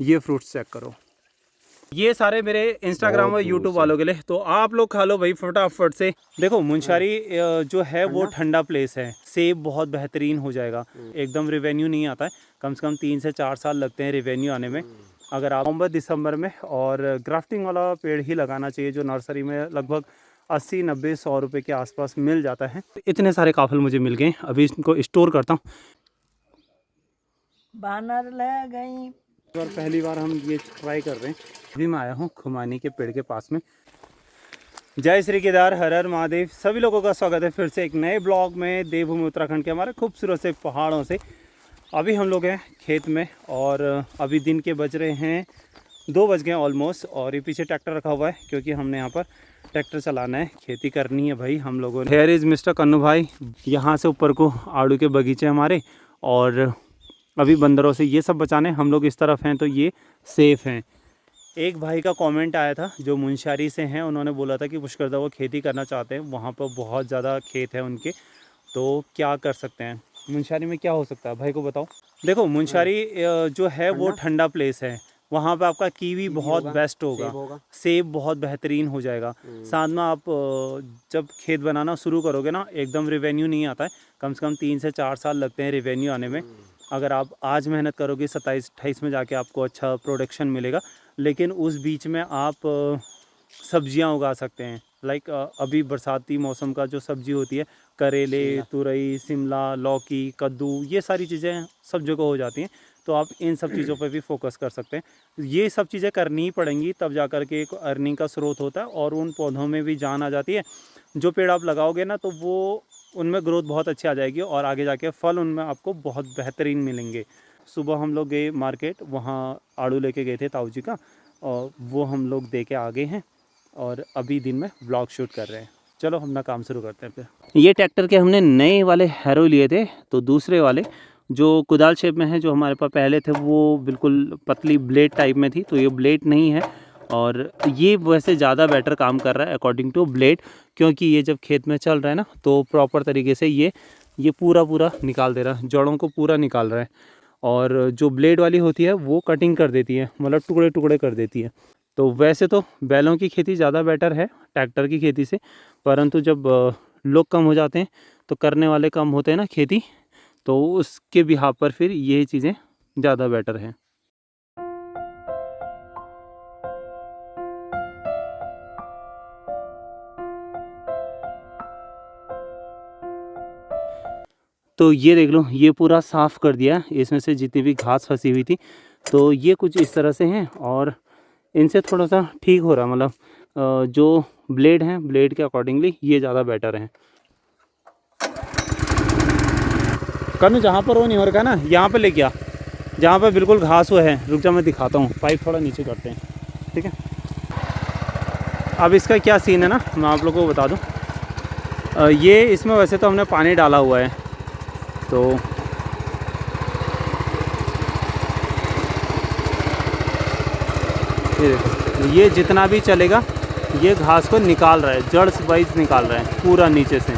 ये fruits check करो, ये सारे मेरे इंस्टाग्राम और यूट्यूब वालों के लिए, तो आप लोग खा लो भाई फटाफट से। देखो मुंशियारी जो है वो ठंडा प्लेस है, सेब बहुत बेहतरीन हो जाएगा, एकदम रिवेन्यू नहीं आता है, कम से कम 3 से 4 साल लगते हैं रिवेन्यू आने में। अगर आप नवंबर दिसंबर में, और ग्राफ्टिंग वाला पेड़ ही लगाना चाहिए जो नर्सरी में लगभग 80-90-100 रुपये के आसपास मिल जाता है। इतने सारे काफल मुझे मिल गए, अभी इनको स्टोर करता हूँ। बानर ले गई। और पहली बार हम ये ट्राई कर रहे हैं। अभी मैं आया हूँ खुमानी के पेड़ के पास में। जय श्री केदार, हर हर महादेव। सभी लोगों का स्वागत है फिर से एक नए ब्लॉग में देवभूमि उत्तराखंड के हमारे खूबसूरत से पहाड़ों से। अभी हम लोग हैं खेत में, और अभी दिन के बज रहे हैं 2 बज गए ऑलमोस्ट। और ये पीछे ट्रैक्टर रखा हुआ है क्योंकि हमने यहाँ पर ट्रैक्टर चलाना है, खेती करनी है भाई हम लोगों ने। हेयर इज़ मिस्टर कन्नू भाई। यहाँ से ऊपर को आड़ू के बगीचे हमारे, और अभी बंदरों से ये सब बचाने हम लोग इस तरफ हैं, तो ये सेफ़ हैं। एक भाई का कमेंट आया था जो मुंशियारी से हैं, उन्होंने बोला था कि पुष्करदा वो खेती करना चाहते हैं, वहाँ पर बहुत ज़्यादा खेत है उनके, तो क्या कर सकते हैं। मुंशियारी में क्या हो सकता है भाई को बताओ। देखो मुंशियारी जो है वो ठंडा प्लेस है, वहाँ पे आपका कीवी बहुत बेस्ट होगा, सेब बहुत बेहतरीन हो जाएगा। साथ में आप जब खेत बनाना शुरू करोगे ना, एकदम रिवेन्यू नहीं आता है, कम से कम 3 से 4 साल लगते हैं रिवेन्यू आने में। अगर आप आज मेहनत करोगे 27-28 में जाके आपको अच्छा प्रोडक्शन मिलेगा, लेकिन उस बीच में आप सब्जियां उगा सकते हैं। लाइक अभी बरसाती मौसम का जो सब्जी होती है, करेले, तुरई, शिमला, लौकी, कद्दू, ये सारी चीज़ें सब जगह हो जाती हैं, तो आप इन सब चीज़ों पे भी फोकस कर सकते हैं। ये सब चीज़ें करनी ही पड़ेंगी, तब जा कर के एक अर्निंग का स्रोत होता है, और उन पौधों में भी जान आ जाती है। जो पेड़ आप लगाओगे ना, तो वो उनमें ग्रोथ बहुत अच्छी आ जाएगी, और आगे जाके फल उनमें आपको बहुत बेहतरीन मिलेंगे। सुबह हम लोग गए मार्केट, वहाँ आड़ू लेके गए थे ताऊ जी का, और वो हम लोग दे के आ गए हैं, और अभी दिन में ब्लॉग शूट कर रहे हैं। चलो अपना काम शुरू करते हैं फिर। ये ट्रैक्टर के हमने नए वाले हैरो लिए थे, तो दूसरे वाले जो कुदाल शेप में है, जो हमारे पास पहले थे, वो बिल्कुल पतली ब्लेड टाइप में थी, तो ये ब्लेड नहीं है, और ये वैसे ज़्यादा बेटर काम कर रहा है अकॉर्डिंग टू ब्लेड, क्योंकि ये जब खेत में चल रहा है ना, तो प्रॉपर तरीके से ये पूरा निकाल दे रहा है, जड़ों को पूरा निकाल रहा है। और जो ब्लेड वाली होती है वो कटिंग कर देती है, मतलब टुकड़े टुकड़े कर देती है। तो वैसे तो बैलों की खेती ज़्यादा बेटर है ट्रैक्टर की खेती से, परंतु जब लोग कम हो जाते हैं, तो करने वाले कम होते हैं ना खेती, तो उसके बिहाफ पर फिर ये चीज़ें ज़्यादा बेटर हैं। तो ये देख लो, ये पूरा साफ़ कर दिया, इसमें से जितनी भी घास फंसी हुई थी, तो ये कुछ इस तरह से हैं, और इनसे थोड़ा सा ठीक हो रहा, मतलब जो ब्लेड हैं, ब्लेड के अकॉर्डिंगली ये ज़्यादा बेटर हैं। कनु जहाँ पर वो नहीं हो रखा ना, यहाँ पे लेके आ, जहाँ पे बिल्कुल घास हुआ है। रुक जा, मैं दिखाता हूँ, पाइप थोड़ा नीचे करते हैं, ठीक है। अब इसका क्या सीन है ना, मैं आप लोगों को बता दूँ। ये इसमें वैसे तो हमने पानी डाला हुआ है, तो ये देखो, ये जितना भी चलेगा ये घास को निकाल रहा है, जड़ वाइज निकाल रहा है पूरा नीचे से।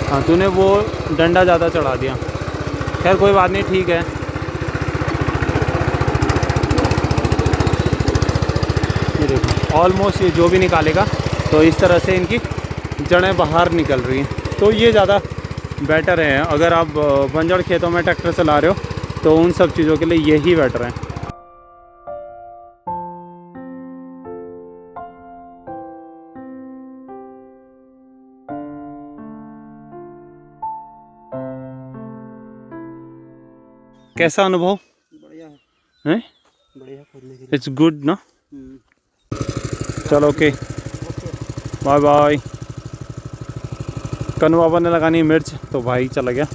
हाँ, तूने वो डंडा ज़्यादा चढ़ा दिया, खैर कोई बात नहीं, ठीक है। ये देखो ऑलमोस्ट ये जो भी निकालेगा, तो इस तरह से इनकी जड़ें बाहर निकल रही हैं, तो ये ज़्यादा बेटर है। अगर आप बंजर खेतों में ट्रैक्टर चला रहे हो, तो उन सब चीज़ों के लिए यही बेटर है। कैसा अनुभव? बढ़िया है, बढ़िया खोदने के लिए। इट्स गुड ना। चलो ओके, बाय बाय। कनु बाबा ने लगानी मिर्च, तो भाई चला गया।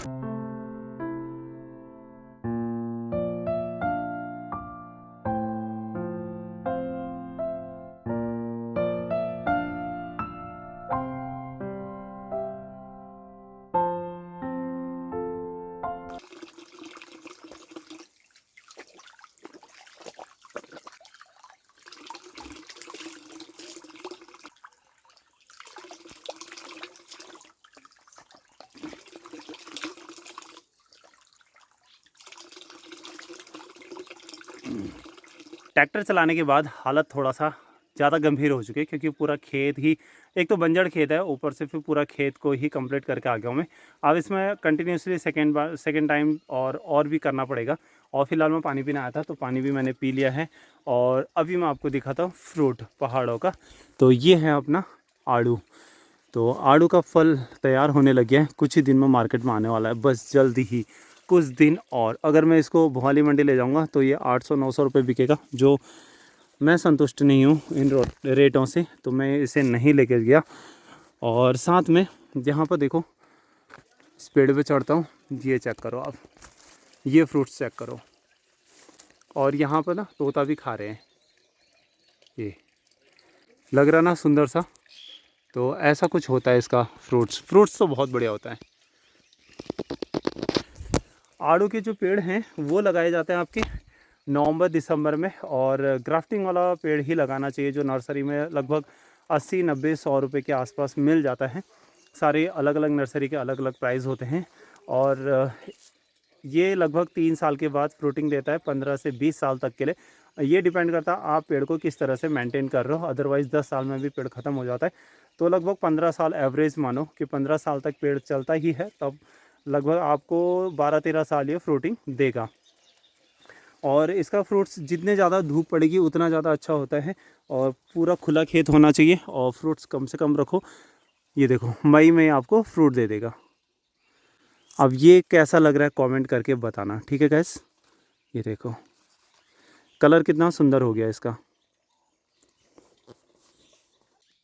ट्रैक्टर चलाने के बाद हालत थोड़ा सा ज़्यादा गंभीर हो चुकी है, क्योंकि पूरा खेत ही, एक तो बंजर खेत है, ऊपर से फिर पूरा खेत को ही कंप्लीट करके आ गया हूँ मैं। अब इसमें कंटिन्यूसली सेकेंड टाइम और भी करना पड़ेगा। और फिलहाल मैं पानी पीने आया था, तो पानी भी मैंने पी लिया है। और अभी मैं आपको दिखाता हूँ फ्रूट पहाड़ों का। तो ये है अपना आड़ू। तो आड़ू का फल तैयार होने लग गया है, कुछ ही दिन में मार्केट में आने वाला है, बस जल्दी ही कुछ दिन। और अगर मैं इसको भोपाली मंडी ले जाऊंगा तो ये 800-900 रुपये बिकेगा, जो मैं संतुष्ट नहीं हूँ इन रेटों से, तो मैं इसे नहीं लेके गया। और साथ में जहाँ पर देखो इस पेड़ पे चढ़ता हूँ, ये चेक करो आप, ये फ्रूट्स चेक करो। और यहाँ पर ना तोता भी खा रहे हैं, ये लग रहा ना सुंदर सा। तो ऐसा कुछ होता है इसका फ्रूट्स तो बहुत बढ़िया होता है। आड़ू के जो पेड़ हैं वो लगाए जाते हैं आपके नवंबर दिसंबर में, और ग्राफ्टिंग वाला पेड़ ही लगाना चाहिए, जो नर्सरी में लगभग 80-90-100 रुपये के आसपास मिल जाता है। सारे अलग अलग नर्सरी के अलग अलग प्राइस होते हैं। और ये लगभग 3 साल के बाद फ्रूटिंग देता है, 15 से 20 साल तक के लिए। ये डिपेंड करता है आप पेड़ को किस तरह से मेंटेन कर रहे हो, अदरवाइज़ 10 साल में भी पेड़ ख़त्म हो जाता है। तो लगभग 15 साल एवरेज मानो कि 15 साल तक पेड़ चलता ही है, तब लगभग आपको 12-13 साल ये फ्रूटिंग देगा। और इसका फ्रूट्स जितने ज़्यादा धूप पड़ेगी उतना ज़्यादा अच्छा होता है, और पूरा खुला खेत होना चाहिए, और फ्रूट्स कम से कम रखो। ये देखो मई में आपको फ्रूट दे देगा। अब ये कैसा लग रहा है कमेंट करके बताना, ठीक है गैस। ये देखो कलर कितना सुंदर हो गया इसका।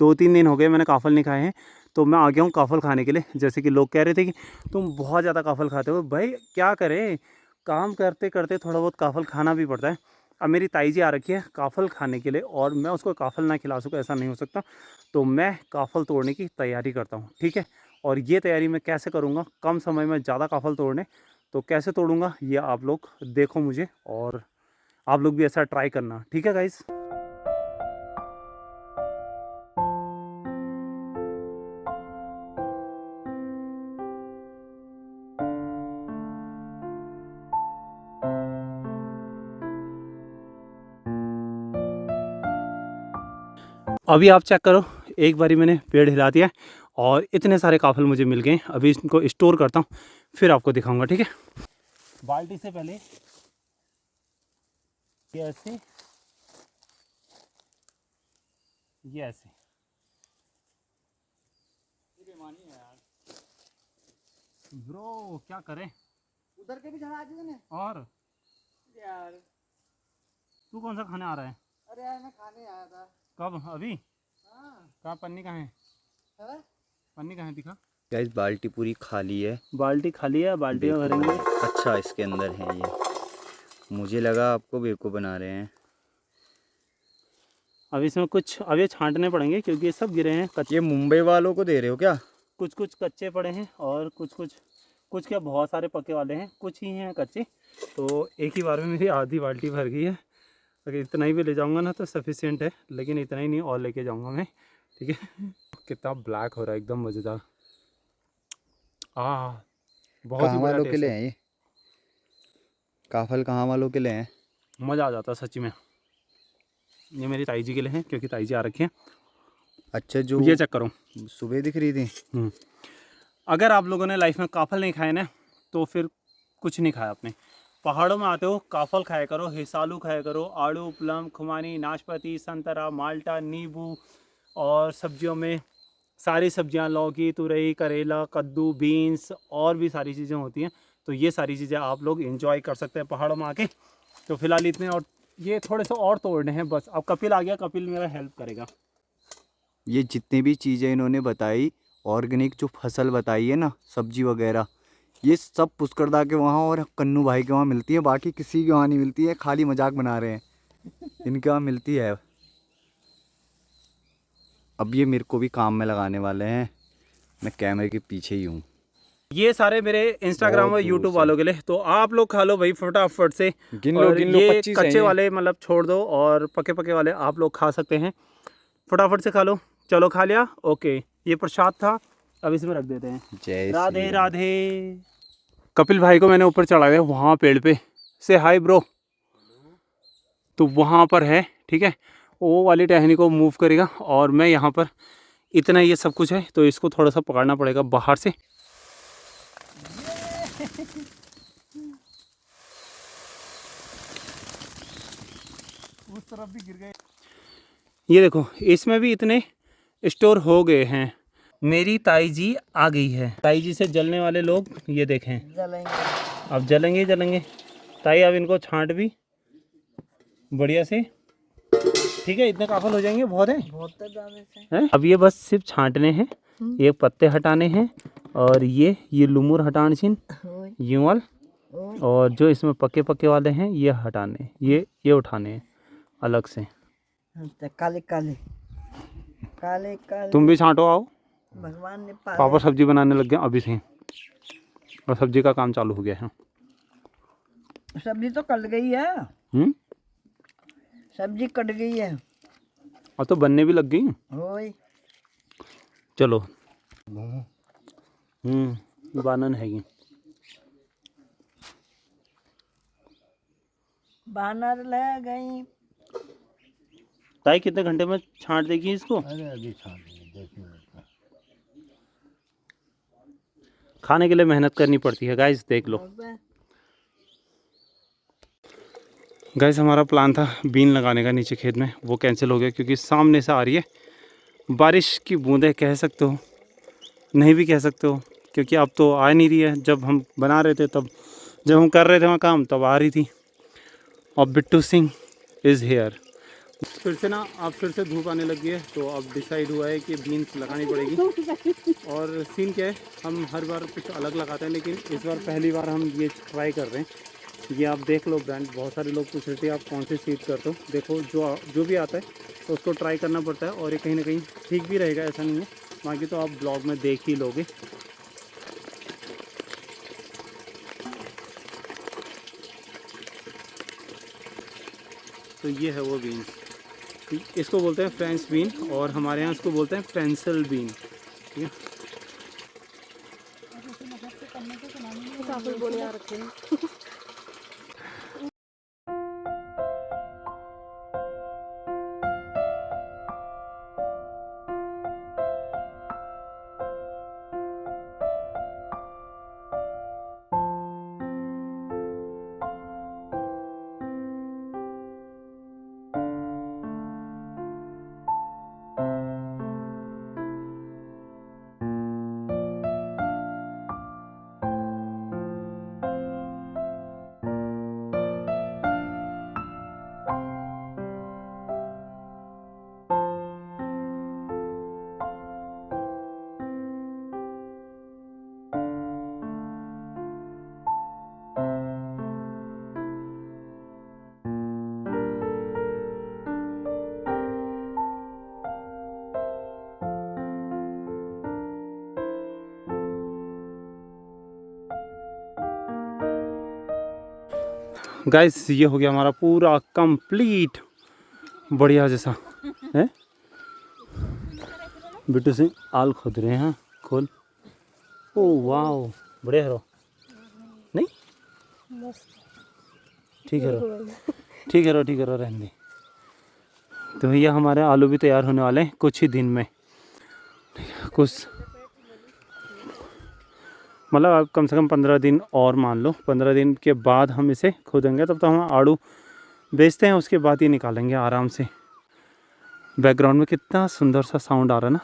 2-3 दिन हो गए मैंने काफ़ल नहीं खाए हैं, तो मैं आ गया हूँ काफ़ल खाने के लिए। जैसे कि लोग कह रहे थे कि तुम बहुत ज़्यादा काफ़ल खाते हो। भाई क्या करें, काम करते करते थोड़ा बहुत काफ़ल खाना भी पड़ता है। अब मेरी ताई जी आ रखी है काफ़ल खाने के लिए, और मैं उसको काफ़ल ना खिला सकूँ ऐसा नहीं हो सकता। तो मैं काफ़ल तोड़ने की तैयारी करता हूँ, ठीक है। और ये तैयारी मैं कैसे करूँगा, कम समय में ज़्यादा काफ़ल तोड़ने, तो कैसे तोड़ूँगा ये आप लोग देखो मुझे, और आप लोग भी ऐसा ट्राई करना, ठीक है गाइज़। अभी आप चेक करो, एक बारी मैंने पेड़ हिला दिया और इतने सारे काफ़ल मुझे मिल गए। अभी इनको स्टोर करता हूँ, फिर आपको दिखाऊंगा, ठीक है। बाल्टी से पहले ये ऐसे, ये ऐसे। ये बेईमानी है यार ब्रो, क्या करें। उधर के भी चढ़ा दिए ने। और यार तू कौन सा खाने आ रहा है? अरे यार मैं खाने आया था। कब? अभी? हाँ कहाँ? पन्नी कहाँ है? है? पन्नी कहाँ है, दिखा। गाइस बाल्टी पूरी खाली है। बाल्टी खाली है, बाल्टी में भरेंगे। अच्छा इसके अंदर है ये, मुझे लगा आपको बेवकूफ़ बना रहे हैं। अब इसमें कुछ अब ये छांटने पड़ेंगे, क्योंकि ये सब गिरे हैं ये मुंबई वालों को दे रहे हो क्या? कुछ कुछ कच्चे पड़े हैं, और कुछ क्या बहुत सारे पके वाले हैं, कुछ ही हैं कच्चे। तो एक ही बार में मेरी आधी बाल्टी भर गई है। अगर इतना ही भी ले जाऊंगा ना तो सफिशिएंट है, लेकिन इतना ही नहीं और लेके जाऊंगा मैं, ठीक है। कितना ब्लैक हो रहा है, एकदम मज़ेदार। बहुत ही कहाँ बड़ा वालों के टेस्ट लिए है। हैं ये काफल? कहाँ वालों के लिए हैं? मज़ा आ जाता है सच्ची में। ये मेरी ताई जी के लिए है, क्योंकि ताई जी आ रखी है। अच्छा जो ये चेक करो, सुबह दिख रही थी। अगर आप लोगों ने लाइफ में काफ़ल नहीं खाए ना, तो फिर कुछ नहीं खाया आपने। पहाड़ों में आते हो, काफ़ल खाया करो, हिसालू खाया करो, आड़ू, प्लम, खुमानी, नाशपाती, संतरा, माल्टा, नींबू। और सब्जियों में सारी सब्जियां, लौकी, तुरई, करेला, कद्दू, बीन्स, और भी सारी चीज़ें होती हैं। तो ये सारी चीज़ें आप लोग एंजॉय कर सकते हैं पहाड़ों में आके। तो फिलहाल इतने, और ये थोड़े से और तोड़ने हैं बस। अब कपिल आ गया, कपिल मेरा हेल्प करेगा। ये जितनी भी चीज़ें इन्होंने बताई, ऑर्गेनिक जो फसल बताई है ना, सब्जी वगैरह, ये सब पुष्करदा के वहाँ और कन्नू भाई के वहाँ मिलती है, बाकी किसी के वहाँ नहीं मिलती है। खाली मजाक बना रहे हैं, इनके वहाँ मिलती है। अब ये मेरे को भी काम में लगाने वाले हैं, मैं कैमरे के पीछे ही हूँ। ये सारे मेरे इंस्टाग्राम और यूट्यूब वालों के लिए। तो आप लोग खा लो भाई फटाफट से। गिन लो और ये 25 हैं कच्चे ये। वाले मतलब छोड़ दो, और पके पके वाले आप लोग खा सकते हैं। फटाफट से खा लो। चलो खा लिया, ओके। ये प्रसाद था, अब इसमें रख देते हैं। जय राधे श्री राम। राधे। कपिल भाई को मैंने ऊपर चढ़ा दिया वहाँ पेड़ पे। से हाय ब्रो। तो वहाँ पर है, ठीक है। वो वाली टहनी को मूव करेगा और मैं यहाँ पर, इतना ये सब कुछ है तो इसको थोड़ा सा पकड़ना पड़ेगा बाहर से। उस तरफ भी गिर गए। ये देखो इसमें भी इतने स्टोर हो गए हैं। मेरी ताई जी आ गई है। ताई जी से जलने वाले लोग ये देखें, जलेंगे। अब जलेंगे ही जलेंगे। ताई अब इनको छांट भी बढ़िया से, ठीक है। इतने काफल हो जाएंगे, बहुत है, बहुत ज्यादा से। हैं? अब ये बस सिर्फ छांटने हैं, ये पत्ते हटाने हैं और ये लुमुर हटाने छिन ये वाल, और जो इसमें पक्के पक्के वाले हैं ये हटाने, ये उठाने हैं अलग से। काले काले काले काले। तुम भी छांटो, आओ। भगवान ने पापा सब्जी बनाने लग गए अभी से, और सब्जी का काम चालू हो गया है। सब्जी तो कट गई है। सब्जी कट गई है और तो बनने भी लग गई। ओए चलो। बानन है ये। बानर ले गई। ताई कितने घंटे में छांट देगी इसको? अरे अभी छान देंगे 10 मिनट में। खाने के लिए मेहनत करनी पड़ती है गाइस, देख लो। गाइस हमारा प्लान था बीन लगाने का नीचे खेत में, वो कैंसिल हो गया क्योंकि सामने से आ रही है बारिश की बूंदें, कह सकते हो, नहीं भी कह सकते हो, क्योंकि अब तो आ नहीं रही है। जब हम बना रहे थे तब, जब हम कर रहे थे वहाँ काम, तब आ रही थी। और बिट्टू सिंह इज़ हेयर। फिर से ना अब फिर से धूप आने लगी है, तो अब डिसाइड हुआ है कि बीन्स लगानी पड़ेगी। और सीन क्या है, हम हर बार कुछ अलग लगाते हैं, लेकिन इस बार पहली बार हम ये ट्राई कर रहे हैं। ये आप देख लो ब्रांड, बहुत सारे लोग पूछ रहे थे आप कौन सी सीड करते हो। देखो जो भी आता है तो उसको ट्राई करना पड़ता है, और ये कहीं ना कहीं ठीक भी रहेगा, ऐसा नहीं है। बाकी तो आप ब्लॉग में देख ही लोगे। तो ये है वो बीन, इसको बोलते हैं फ्रेंच बीन, और हमारे यहाँ इसको बोलते हैं पेंसिल बीन, ठीक है। गाइस ये हो गया हमारा पूरा कंप्लीट, बढ़िया जैसा है। बिट्टू सिंह आल खोद रहे हैं, खोल। ओ वाह, बढ़िया है, नहीं ठीक है ठीक है ठीक है, रहने दे। तो भैया हमारे आलू भी तैयार होने वाले हैं कुछ ही दिन में, कुछ मतलब आप कम से कम 15 दिन और मान लो, 15 दिन के बाद हम इसे खोदेंगे। तब तो हम आड़ू बेचते हैं, उसके बाद ही निकालेंगे आराम से। बैकग्राउंड में कितना सुंदर सा साउंड आ रहा है ना।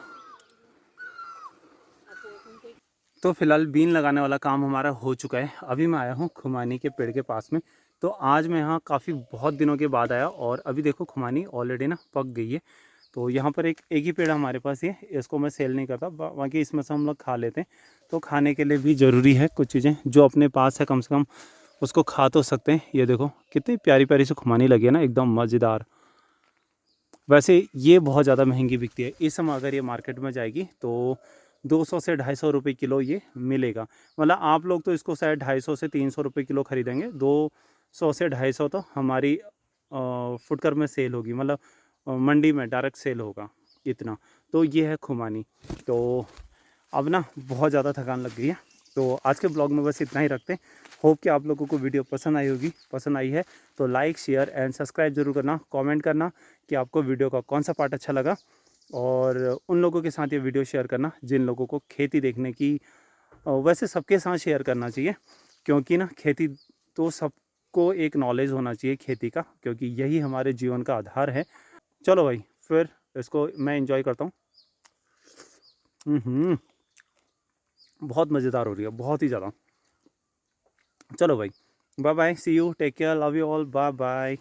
तो फिलहाल बीन लगाने वाला काम हमारा हो चुका है। अभी मैं आया हूँ खुमानी के पेड़ के पास में। तो आज मैं यहाँ काफ़ी बहुत दिनों के बाद आया, और अभी देखो खुमानी ऑलरेडी ना पक गई है। तो यहाँ पर एक ही पेड़ हमारे पास ये, इसको मैं सेल नहीं करता, बाकी इसमें से हम लोग खा लेते हैं। तो खाने के लिए भी ज़रूरी है कुछ चीज़ें, जो अपने पास है कम से कम उसको खा तो सकते हैं। ये देखो कितनी प्यारी प्यारी सी खुमानी लगी है ना, एकदम मज़ेदार। वैसे ये बहुत ज़्यादा महंगी बिकती है। इस समय अगर ये मार्केट में जाएगी तो 200 से 250 रुपये किलो ये मिलेगा। मतलब आप लोग तो इसको शायद 250 से 300 रुपये किलो खरीदेंगे, 200 से 250 तो हमारी फुटकर में सेल होगी, मतलब मंडी में डायरेक्ट सेल होगा इतना। तो ये है खुमानी। तो अब ना बहुत ज़्यादा थकान लग गई है, तो आज के ब्लॉग में बस इतना ही रखते हैं। होप कि आप लोगों को वीडियो पसंद आई होगी। पसंद आई है तो लाइक शेयर एंड सब्सक्राइब ज़रूर करना, कमेंट करना कि आपको वीडियो का कौन सा पार्ट अच्छा लगा, और उन लोगों के साथ ये वीडियो शेयर करना जिन लोगों को खेती देखने की, वैसे सबके साथ शेयर करना चाहिए, क्योंकि ना खेती तो सबको एक नॉलेज होना चाहिए खेती का, क्योंकि यही हमारे जीवन का आधार है। चलो भाई, फिर इसको मैं एंजॉय करता हूँ। बहुत मज़ेदार हो रही है, बहुत ही ज़्यादा। चलो भाई, bye bye, see you, take care, love you all, bye bye.